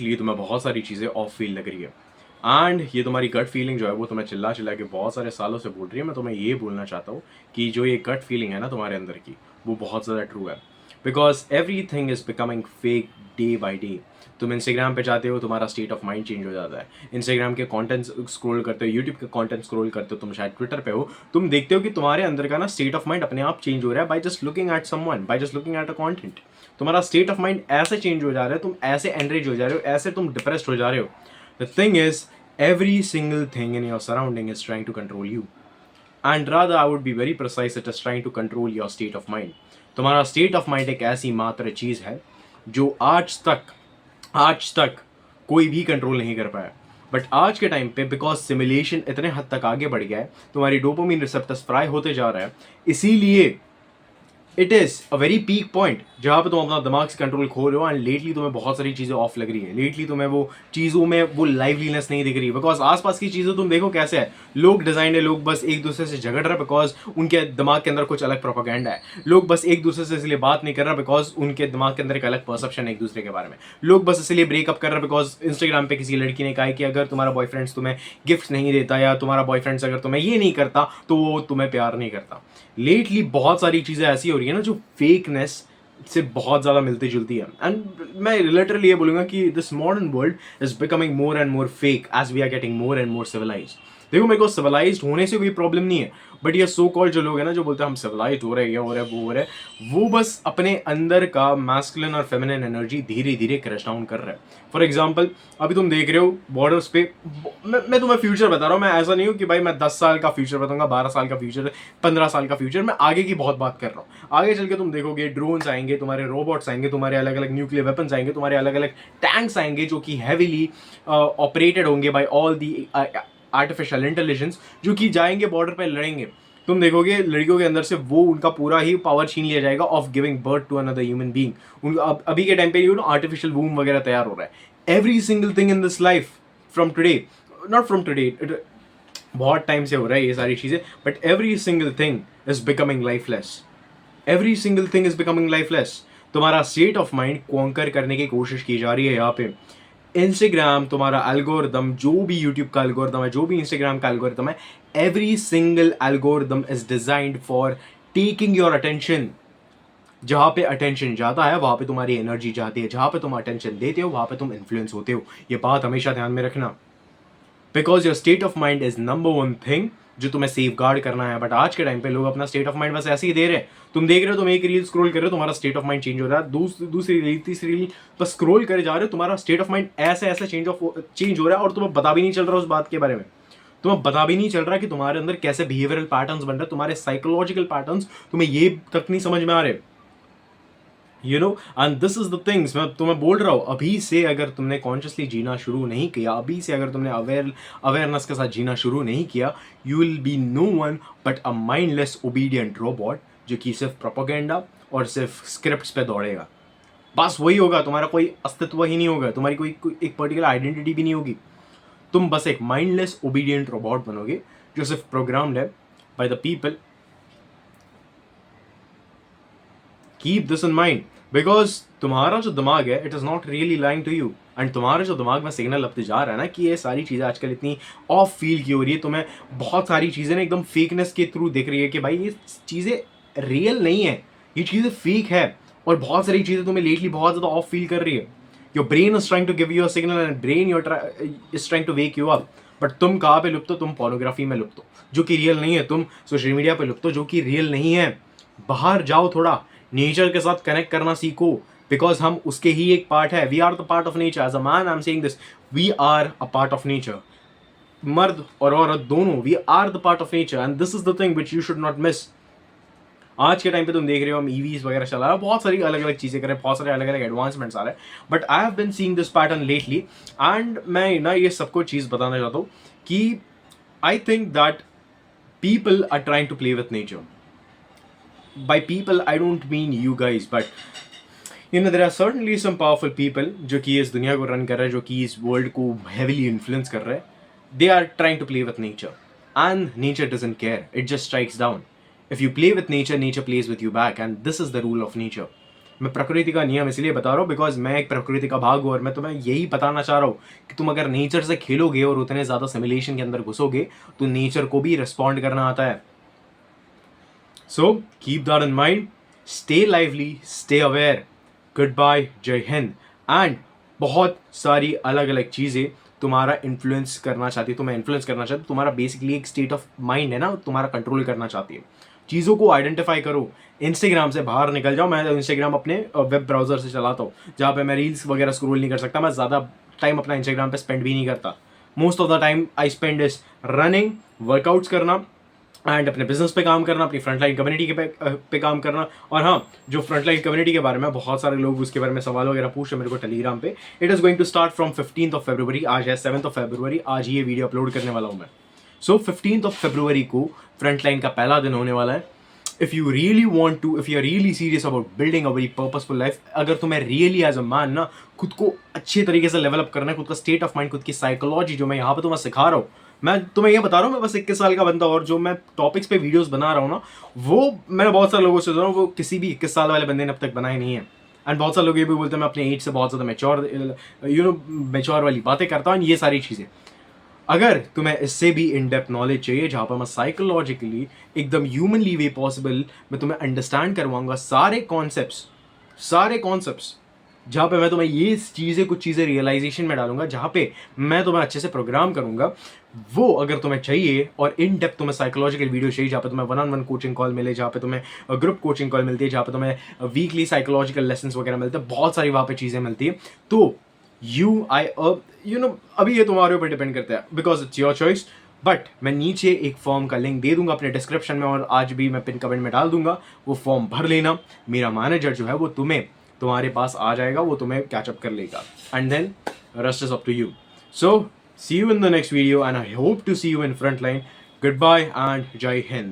लिए तुम्हें बहुत सारी चीज़ें ऑफ फील लग रही है एंड ये तुम्हारी गट फीलिंग जो है वो तुम्हें चिल्ला चिल्ला के बहुत सारे सालों से बोल रही है। मैं तुम्हें ये बोलना चाहता हूँ कि जो ये गट फीलिंग है ना तुम्हारे अंदर की, वो बहुत ज़्यादा ट्रू है। Because every thing is becoming fake day by day. तुम इंस्टाग्राम पे जाते हो, तुम्हारा स्टेट ऑफ माइंड चेंज हो जाता है। इंस्टाग्राम के कंटेंट स्क्रॉल करते हो, यूट्यूब के कंटेंट स्क्रॉल करते हो, तुम शायद ट्विटर पे हो, तुम देखते हो कि तुम्हारे अंदर का ना स्टेट ऑफ माइंड अपने आप चेंज हो रहा है by just looking at someone, by just looking at a content. तुम्हारा स्टेट ऑफ माइंड ऐसे चेंज हो जा रहा है, तुम ऐसे एनरेज हो जा रहे हो, ऐसे तुम डिप्रेस्ड हो जा रहे हो। The thing is, every single thing in your surrounding is trying to control you and rather I would be very precise, it is trying to control your state of mind. तुम्हारा state of mind एक ऐसी मात्र चीज है जो आज तक कोई भी कंट्रोल नहीं कर पाया। बट आज के टाइम पे बिकॉज सिमुलेशन इतने हद तक आगे बढ़ गया है, तुम्हारी डोपामिन रिसेप्टर्स फ्राई होते जा रहा है, इसीलिए it is a very peak point जहां पे तुम अपना दिमाग से कंट्रोल खो रहे हो एंड लेटली तुम्हें बहुत सारी चीजें ऑफ लग रही है। लेटली तुम्हें वो चीजों में वो लाइवलीनेस नहीं दिख रही है बिकॉज आसपास की चीजें तुम देखो कैसे है, लोग डिजाइन है, लोग बस एक दूसरे से झगड़ रहे बिकॉज उनके दिमाग के अंदर कुछ अलग प्रोपागेंडा है। लोग बस एक दूसरे से इसलिए बात नहीं कर रहा बिकॉज उनके दिमाग के अंदर एक अलग परसेप्शन है एक दूसरे के बारे में। लोग बस इसलिए ब्रेकअप कर रहे बिकॉज इंस्टाग्राम पे किसी लड़की ने कहा है कि अगर तुम्हारा बॉयफ्रेंड तुम्हें गिफ्ट नहीं देता या तुम्हारा बॉयफ्रेंड अगर तुम्हें ये नहीं करता तो वो तुम्हें प्यार नहीं करता। लेटली बहुत सारी चीजें ऐसी हो रही है ना जो फेकनेस से बहुत ज्यादा मिलती जुलती है एंड मैं रिलेटरली ये बोलूंगा कि this modern world is becoming more and more fake as we are getting more and more civilised. देखो, मेरे को सिविलाइज्ड होने से कोई प्रॉब्लम नहीं है, बट ये सो कॉल्ड जो लोग हैं ना जो बोलते हैं हम सिविलाइज्ड हो रहे हैं, ये हो रहा है, वो हो रहा है, वो बस अपने अंदर का मैस्कुलिन और फेमिनिन एनर्जी धीरे धीरे क्रश डाउन कर रहा है। फॉर एग्जाम्पल, अभी तुम देख रहे हो बॉर्डर्स पे, मैं तुम्हें फ्यूचर बता रहा हूँ। मैं ऐसा नहीं हूँ कि भाई मैं 10 साल का फ्यूचर बताऊंगा, 12 साल का फ्यूचर, 15 साल का फ्यूचर, मैं आगे की बहुत बात कर रहा हूँ। आगे चल के तुम देखोगे ड्रोन्स आएंगे, तुम्हारे रोबोट्स आएंगे, तुम्हारे अलग अलग न्यूक्लियर वेपन्स आएंगे, तुम्हारे अलग अलग टैंक्स आएंगे जो कि हैवीली ऑपरेटेड होंगे by all the artificial intelligence, जो कि जाएंगे बॉर्डर पे लड़ेंगे। तुम देखोगे लड़कियों के अंदर से वो उनका पूरा ही पावर छीन लिया जाएगा of giving birth to another human being. अभी के टाइम पे आर्टिफिशियल वूम वगैरह तैयार हो रहा है। Every single thing in this life from today, not from today, बहुत टाइम से हो रहा है ये सारी चीजें, but every single thing is becoming lifeless. Every single thing is becoming lifeless. तुम्हारा स्टेट ऑफ माइंड कॉन्कर करने की कोशिश की जा रही है यहाँ पे। इंस्टाग्राम, तुम्हारा एल्गोरिदम, जो भी यूट्यूब का एल्गोरिदम है, जो भी इंस्टाग्राम का एल्गोरिदम है, every single algorithm is designed for taking your attention. जहां पे अटेंशन जाता है वहां पे तुम्हारी एनर्जी जाती है, जहां पे तुम अटेंशन देते हो वहां पे तुम इन्फ्लुएंस होते हो। ये बात हमेशा ध्यान में रखना, because your state of mind is number one thing जो तुम्हें सेफ गार्ड करना है। बट आज के टाइम पे लोग अपना स्टेट ऑफ माइंड बस ऐसे ही दे रहे हैं। तुम देख रहे हो, तुम एक रील स्क्रॉल कर रहे हो, तुम्हारा स्टेट ऑफ माइंड चेंज हो रहा है, दूसरी रील, तीसरी रील, बस स्क्रॉल करे जा रहे हो, तुम्हारा स्टेट ऑफ माइंड ऐसे ऐसे चेंज हो रहा है और तुम्हें पता भी नहीं चल रहा उस बात के बारे में। तुम्हें पता भी नहीं चल रहा कि तुम्हारे अंदर कैसे बिहेवियरल पैटर्न्स बन रहे हैं, तुम्हारे साइकोलॉजिकल पैटर्न्स तुम्हें ये तक नहीं समझ में आ रहे। And this is the things मैं तुम्हें बोल रहा हूँ। अभी से अगर तुमने कॉन्शियसली जीना शुरू नहीं किया, अभी से अगर तुमने अवेयरनेस के साथ जीना शुरू नहीं किया, you will be no one but a mindless obedient robot जो कि सिर्फ प्रोपोगेंडा और सिर्फ स्क्रिप्ट्स पे दौड़ेगा। बस वही होगा, तुम्हारा कोई अस्तित्व ही नहीं होगा, तुम्हारी कोई एक पर्टिकुलर आइडेंटिटी भी नहीं होगी। तुम बस एक माइंडलेस ओबीडियंट रोबोट बनोगे जो सिर्फ प्रोग्राम्ड है by the people. Keep this in mind, because तुम्हारा जो दिमाग है it is not really lying to you. And तुम्हारे जो दिमाग में सिग्नल लगते जा रहा है ना कि ये सारी चीज़ें आजकल इतनी ऑफ फील की हो रही है, तुम्हें बहुत सारी चीज़ें ना एकदम फेकनेस के थ्रू दिख रही है कि भाई ये चीज़ें रियल नहीं है, ये चीज़ें फेक है। और बहुत सारी चीज़ें तुम्हें लेटली बहुत ज़्यादा ऑफ फील कर रही है। Your brain is trying to give you a signal and brain is trying to wake you up. But तुम कहाँ पे लुप्त हो? तुम पोर्नोग्राफी में लुप्त हो जो कि रियल नहीं है, तुम सोशल मीडिया पे लुप्त हो जो कि रियल नहीं है। बाहर जाओ, थोड़ा नेचर के साथ कनेक्ट करना सीखो, बिकॉज हम उसके ही एक पार्ट है। We are the part of nature. As a man I am saying this, we are a part of nature. मर्द और औरत दोनों, we are the part of nature and this is the thing which you should not miss. आज के time पे तुम देख रहे हो हम ईवीज वगैरह चला रहे हैं, बहुत सारी अलग अलग चीजें कर रहे हैं, बहुत सारे अलग अलग एडवांसमेंट्स आ रहे हैं, but I have been seeing this pattern lately. And मैं ना ये सबको चीज बताना चाहता हूँ कि I think that people are trying to play with nature. By people I don't mean you guys, but there are certainly some powerful people जो कि इस दुनिया को रन कर रहे हैं, जो कि इस वर्ल्ड को heavily influence कर रहे हैं. They are trying to play with nature and nature doesn't care, it just strikes down. If you play with nature, nature plays with you back, and this is the rule of nature. मैं प्रकृति का नियम इसलिए बता रहा हूँ because मैं एक प्रकृति का भाग हूँ और मैं तुम्हें यही बताना चाह रहा हूँ कि तुम अगर नेचर से खेलोगे और उतने ज़्यादा सिमुलेशन के अंदर घुसोगे तो नेचर को भी रिस्पॉन्ड करना आता है. So keep that in mind, stay lively, stay aware. Goodbye, जय हिंद. एंड बहुत सारी अलग अलग चीज़ें तुम्हारा इन्फ्लुएंस करना चाहती है, तुम्हें इन्फ्लुएंस करना चाहती है. तुम्हारा बेसिकली एक स्टेट ऑफ माइंड है ना, तुम्हारा कंट्रोल करना चाहती है. चीज़ों को आइडेंटिफाई करो. इंस्टाग्राम से बाहर निकल जाओ. मैं इंस्टाग्राम अपने वेब ब्राउजर से चलाता हूँ जहाँ पे मैं रील्स वगैरह स्क्रॉल नहीं कर सकता. मैं ज़्यादा टाइम अपना इंस्टाग्राम पे स्पेंड भी नहीं करता. Most of the time I spend is running, workouts करना एंड अपने बिजनेस पे काम करना, अपनी फ्रंटलाइन कम्युनिटी के पे काम करना. और हाँ, जो फ्रंटलाइन कम्युनिटी के बारे में बहुत सारे लोग उसके बारे में सवाल वगैरह पूछ रहे मेरे को टेलीग्राम पे. It is going to start from 15th of February. आज है 7th of February. आज ये वीडियो अपलोड करने वाला हूँ मैं. सो 15th of February को फ्रंटलाइन का पहला दिन होने वाला है. If you are really serious about building a very purposeful life, अगर तुम्हें रियली एज अ मैन ना खुद को अच्छे तरीके से डेवलप करना है, खुद का स्टेट ऑफ माइंड, खुद की साइकोलॉजी जो मैं यहाँ पे तुम्हें सिखा रहा हूँ, मैं तुम्हें ये बता रहा हूँ. मैं बस 21 साल का बंदा और जो मैं टॉपिक्स पे वीडियोस बना रहा हूँ ना, वो मैं बहुत सारे लोगों से सुन रहा हूँ, वो किसी भी 21 साल वाले बंदे ने अब तक बनाए नहीं है. एंड बहुत सारे लोग ये भी बोलते हैं मैं अपने एज से बहुत ज़्यादा मैच्योर वाली बातें करता हूँ. ये सारी चीज़ें, अगर तुम्हें इससे भी इन डेप्थ नॉलेज चाहिए जहाँ पर मैं साइकोलॉजिकली एकदम ह्यूमनली वे पॉसिबल मैं तुम्हें अंडरस्टैंड करवाऊंगा सारे कॉन्सेप्ट्स, जहाँ पे मैं तुम्हें ये चीज़ें कुछ चीज़ें रियलाइजेशन में डालूंगा, जहाँ पे मैं तुम्हें अच्छे से प्रोग्राम करूंगा, वो अगर तुम्हें चाहिए. और इन डेप्थ तुम्हें साइकोलॉजिकल वीडियो चाहिए जहाँ पे तुम्हें 1-on-1 कोचिंग कॉल मिले, जहाँ पे तुम्हें ग्रुप कोचिंग कॉल मिलती है, जहाँ पे तुम्हें वीकली साइकोलॉजिकल लेसन्स वगैरह मिलते हैं, बहुत सारी वहाँ पे चीज़ें मिलती है. तो अभी ये तुम्हारे ऊपर डिपेंड करता है because it's your choice. But मैं नीचे एक फॉर्म का लिंक दे दूंगा अपने डिस्क्रिप्शन में और आज भी मैं पिन कमेंट में डाल दूंगा. वो फॉर्म भर लेना. मेरा मैनेजर जो है वो तुम्हारे पास आ जाएगा, वो तुम्हें कैचअप कर लेगा. And then rest is up to you. So see you in the next video and I hope to see you in frontline. Goodbye and जय हिंद.